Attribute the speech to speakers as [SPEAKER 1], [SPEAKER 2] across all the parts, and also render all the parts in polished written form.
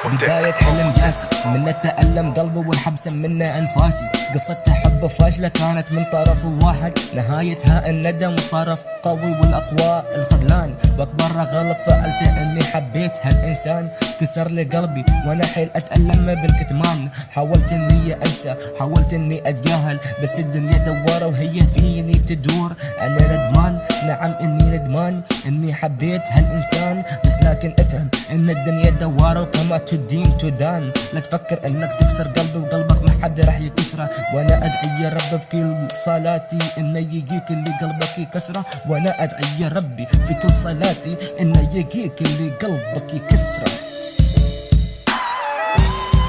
[SPEAKER 1] بداية حلم قاسي من تألم قلبي والحبس منه أنفاسي. قصة حب فاشلة كانت من طرف واحد، نهايتها الندم والطرف قوي والأقوى الخذلان. وأكبر غلط فعلته إني حبيت هالإنسان، كسر لي قلبي وأنا حيل أتألم بالكتمان. حاولت إني أنسى، حاولت إني أتجاهل، بس الدنيا دوارة وهي فيني بتدور. أنا ندمان، نعم إني ندمان إني حبيت هالإنسان، بس لكن افهم إن الدنيا دوارة وكما تدين تدان. لا تفكر إنك تكسر قلبي وقلبك ما حد راح يكسره، وأنا أدعي يا رب في كل صلاتي إنه يجيك اللي قلبك يكسره. وأنا أدعي يا ربي في كل صلاتي إنه يجيك اللي قلبك يكسره.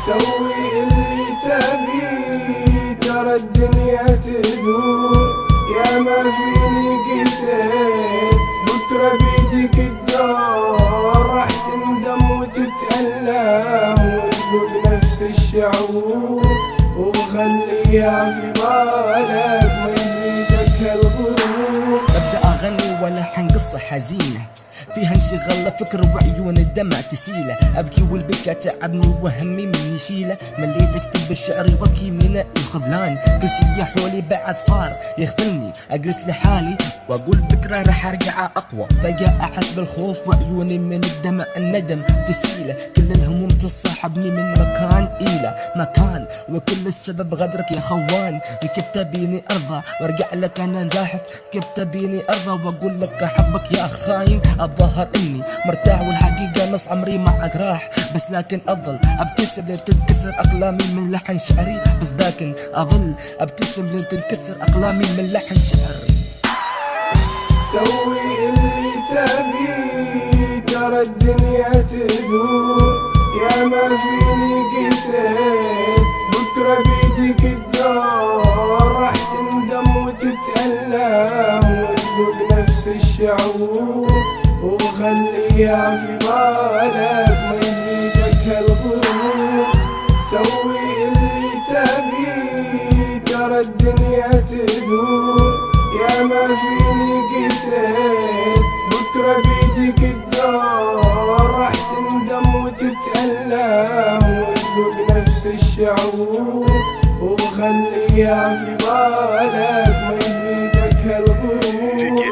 [SPEAKER 2] سوي اللي تبي ترى الدنيا تدور، يا ما فيني قسيت بكرة بيدك الدور. راح تندم وتتألم وتذوق نفس الشعور، وخليها في بالك ما يزيدك هالغرور.
[SPEAKER 1] أبدأ أغني ولحن قصة حزينة فيها انشغال فكر وعيون الدمع تسيله. أبكي والبكا تعبني وهمي من يشيله، مليت أكتب الشعر وابكي من الخذلان. كل شي حولي بعد صار يخذلني، أجلس لحالي وأقول بكرة رح أرجع أقوى. فجأة أحس بالخوف وعيوني من الدمع الندم تسيله. كل الهموم تصاحبني من مكان إلى مكان، وكل السبب غدرك يا خوان. كيف تبيني أرضى وأرجع لك أنا نجاحف؟ كيف تبيني أرضى وأقول لك أحبك يا خاين؟ الظاهر اني مرتاح والحقيقة نص عمري معك راح، بس لكن اظل ابتسم لين تنكسر اقلامي من لحن شعري. بس لكن اظل ابتسم لين تنكسر اقلامي من لحن شعري.
[SPEAKER 2] سوي اللي تبي ترى الدنيا تدور، يا ما فيني قسيت بكرة بيدك الدور. راح تندم وتتألم وتذوق نفس الشعور، وخليها في بالك ما يزيدك هالغرور. سوي اللي تبي ترى الدنيا تدور، يا ما فيني قسيت بكرة بيدك الدور. راح تندم وتتألم وتذوق نفس الشعور، وخليها في بالك ما يزيدك هالغرور.